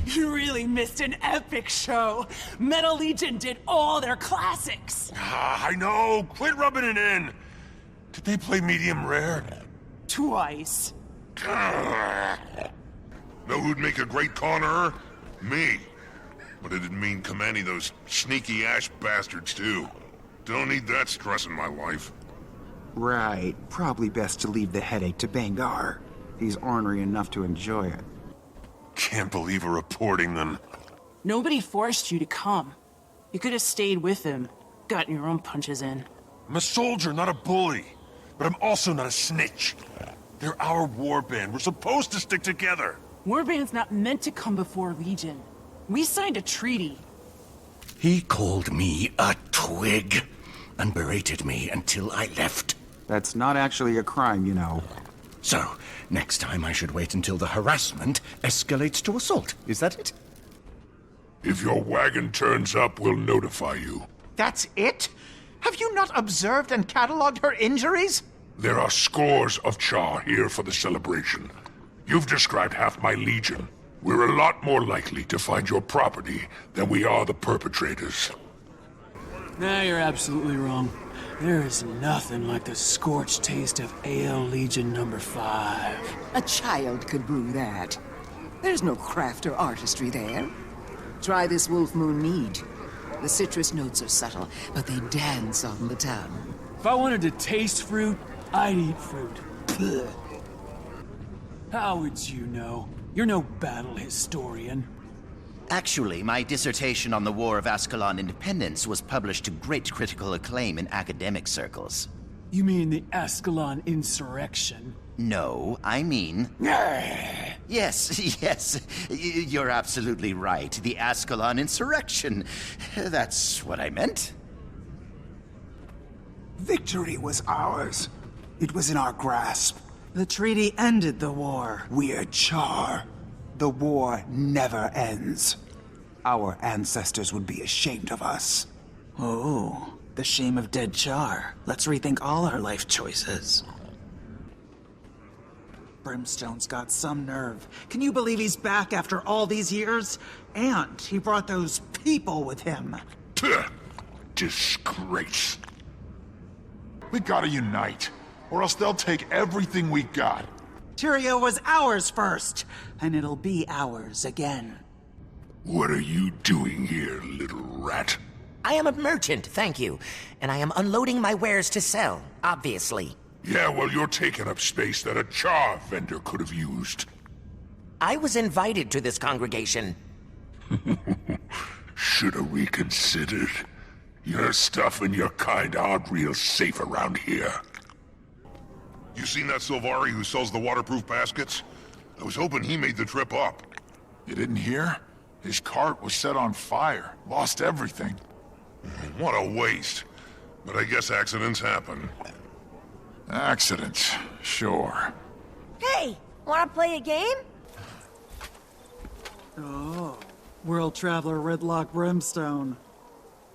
You really missed an epic show. Metal Legion did all their classics. I know. Quit rubbing it in. Did they play medium rare? Twice. Know who'd make a great cornerer? Me. But it didn't mean commanding those sneaky ash bastards, too. Don't need that stress in my life. Right. Probably best to leave the headache to Bangar. He's ornery enough to enjoy it. Can't believe we're reporting them. Nobody forced you to come. You could have stayed with him, gotten your own punches in. I'm a soldier, not a bully. But I'm also not a snitch. They're our warband. We're supposed to stick together. Warband's not meant to come before Legion. We signed a treaty. He called me a twig and berated me until I left. That's not actually a crime, you know. So, next time I should wait until the harassment escalates to assault. Is that it? If your wagon turns up, we'll notify you. That's it? Have you not observed and cataloged her injuries? There are scores of Char here for the celebration. You've described half my legion. We're a lot more likely to find your property than we are the perpetrators. Nah, you're absolutely wrong. There is nothing like the scorched taste of AL Legion number 5. A child could brew that. There's no craft or artistry there. Try this Wolf Moon mead. The citrus notes are subtle, but they dance on the tongue. If I wanted to taste fruit, I'd eat fruit. Blech. How would you know? You're no battle historian. Actually, my dissertation on the War of Ascalon Independence was published to great critical acclaim in academic circles. You mean the Ascalon insurrection? No, I mean... Yes, yes, you're absolutely right. The Ascalon insurrection. That's what I meant. Victory was ours. It was in our grasp. The treaty ended the war. We're Char. The war never ends. Our ancestors would be ashamed of us. Oh, the shame of dead Char. Let's rethink all our life choices. Brimstone's got some nerve. Can you believe he's back after all these years? And he brought those people with him. Tuh. Disgrace. We gotta unite, or else they'll take everything we got. Tyria was ours first, and it'll be ours again. What are you doing here, little rat? I am a merchant, thank you. And I am unloading my wares to sell, obviously. Yeah, well, you're taking up space that a Char vendor could have used. I was invited to this congregation. Should have reconsidered. Your stuff and your kind aren't real safe around here. You seen that Silvari who sells the waterproof baskets? I was hoping he made the trip up. You didn't hear? His cart was set on fire. Lost everything. What a waste. But I guess accidents happen. Accidents, sure. Hey, wanna play a game? Oh, World Traveler Redlock Brimstone.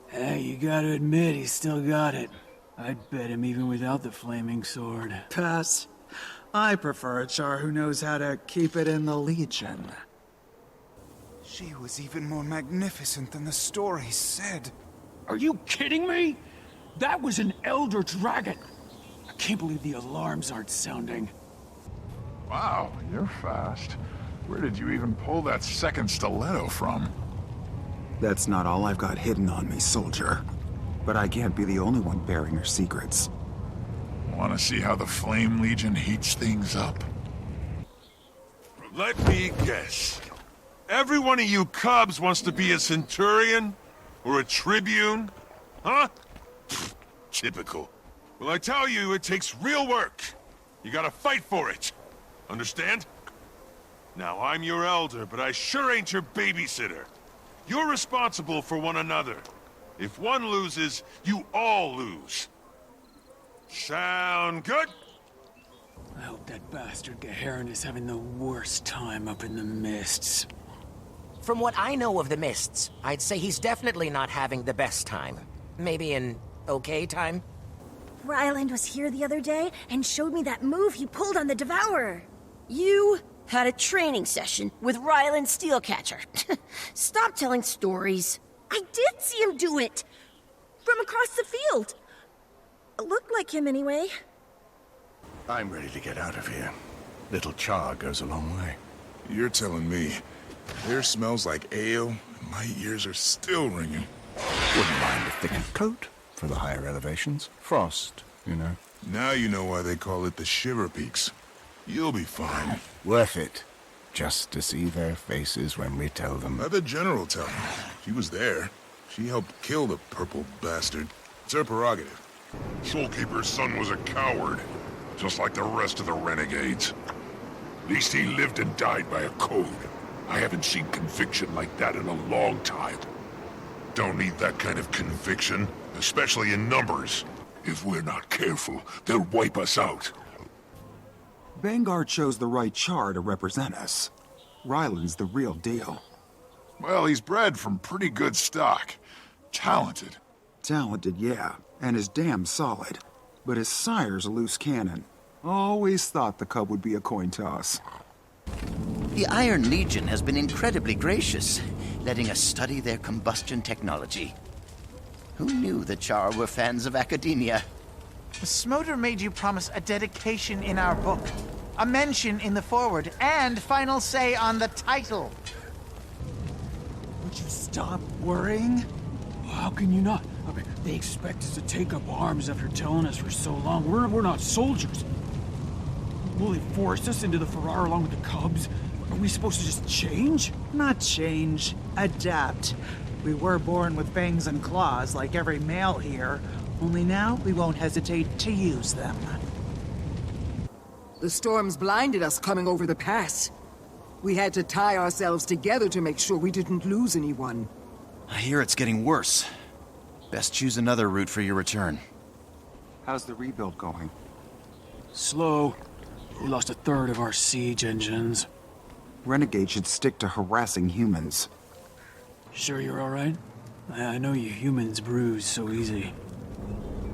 Hey, you gotta admit, he's still got it. I'd bet him even without the flaming sword. Pass. I prefer a Char who knows how to keep it in the Legion. She was even more magnificent than the story said. Are you kidding me? That was an Elder Dragon. I can't believe the alarms aren't sounding. Wow, you're fast. Where did you even pull that second stiletto from? That's not all I've got hidden on me, soldier. But I can't be the only one bearing her secrets. Want to see how the Flame Legion heats things up? Let me guess. Every one of you cubs wants to be a centurion? Or a tribune? Huh? Pfft, typical. Well, I tell you, it takes real work. You gotta fight for it. Understand? Now, I'm your elder, but I sure ain't your babysitter. You're responsible for one another. If one loses, you all lose. Sound good? I hope that bastard Gaharin is having the worst time up in the mists. From what I know of the Mists, I'd say he's definitely not having the best time. Maybe an okay time? Ryland was here the other day and showed me that move he pulled on the Devourer. You Had a training session with Ryland Steelcatcher. Stop telling stories. I did see him do it! From across the field. Looked like him anyway. I'm ready to get out of here. Little char goes a long way. You're telling me. Air smells like ale, and my ears are still ringing. Wouldn't mind a thicker coat for the higher elevations. Frost, you know. Now you know why they call it the Shiver Peaks. You'll be fine. Worth it. Just to see their faces when we tell them. Let the General tell me. She was there. She helped kill the purple bastard. It's her prerogative. Soulkeeper's son was a coward, just like the rest of the renegades. At least he lived and died by a code. I haven't seen conviction like that in a long time. Don't need that kind of conviction, especially in numbers. If we're not careful, they'll wipe us out. Vanguard chose the right char to represent us. Ryland's the real deal. Well, he's bred from pretty good stock. Talented. Talented, yeah, and is damn solid. But his sire's a loose cannon. Always thought the cub would be a coin toss. The Iron Legion has been incredibly gracious, letting us study their combustion technology. Who knew the Char were fans of academia? Smoter made you promise a dedication in our book, a mention in the foreword, and final say on the title. Would you stop worrying? How can you not? I mean, they expect us to take up arms after telling us for so long. We're not soldiers. Will they force us into the Ferrar along with the Cubs? Are we supposed to just change? Not change, adapt. We were born with fangs and claws like every male here, only now we won't hesitate to use them. The storms blinded us coming over the pass. We had to tie ourselves together to make sure we didn't lose anyone. I hear it's getting worse. Best choose another route for your return. How's the rebuild going? Slow. We lost a third of our siege engines. Renegade should stick to harassing humans. Sure you're all right? I know you humans bruise so easy.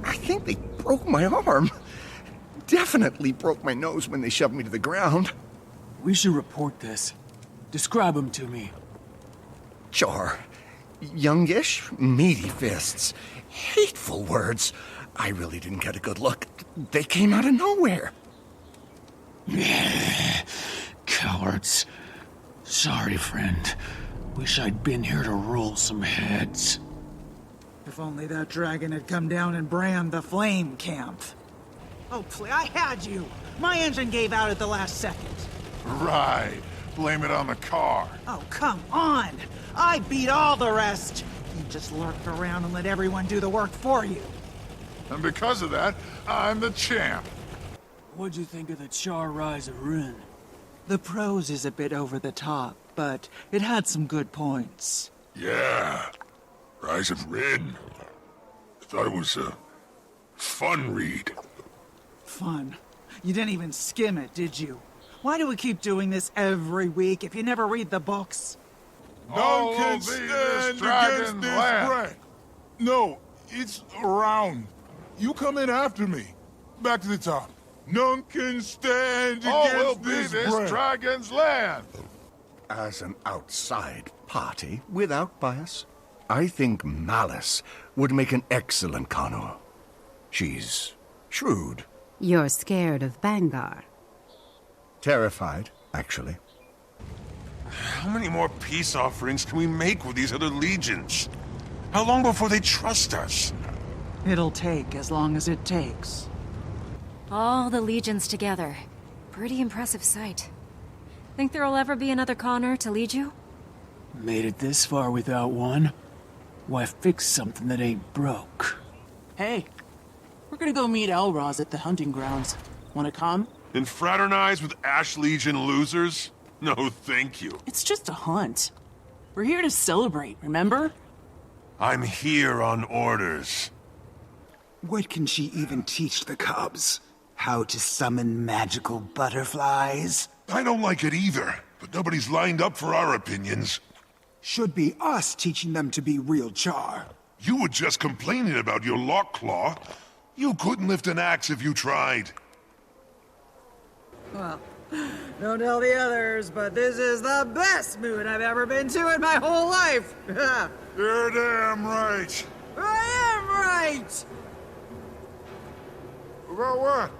I think they broke my arm. Definitely broke my nose when they shoved me to the ground. We should report this. Describe them to me. Char. Youngish, meaty fists. Hateful words. I really didn't get a good look. They came out of nowhere. Cowards. Sorry, friend. Wish I'd been here to roll some heads. If only that dragon had come down and brand the flame camp. Oh, please, I had you! My engine gave out at the last second. Right. Blame it on the car. Oh, come on! I beat all the rest! You just lurked around and let everyone do the work for you. And because of that, I'm the champ. What'd you think of the Char Rise of Rin? The prose is a bit over the top, but it had some good points. Yeah. Rise of Rin. I thought it was a fun read. Fun. You didn't even skim it, did you? Why do we keep doing this every week if you never read the books? None can stand against this brand. No, it's around. You come in after me. Back to the top. None can stand against this brand. dragon's land. As an outside party, without bias, I think Malice would make an excellent Conor. She's shrewd. You're scared of Bangar. Terrified, actually. How many more peace offerings can we make with these other legions? How long before they trust us? It'll take as long as it takes. All the legions together. Pretty impressive sight. Think there'll ever be another Connor to lead you? Made it this far without one? Why fix something that ain't broke? Hey, we're gonna go meet Elroz at the hunting grounds. Wanna come? And fraternize with Ash Legion losers? No, thank you. It's just a hunt. We're here to celebrate, remember? I'm here on orders. What can she even teach the cubs? How to summon magical butterflies? I don't like it either, but nobody's lined up for our opinions. Should be us teaching them to be real Char. You were just complaining about your lock claw. You couldn't lift an axe if you tried. Well, don't tell the others, but this is the best moon I've ever been to in my whole life. You're damn right. I am right. About what?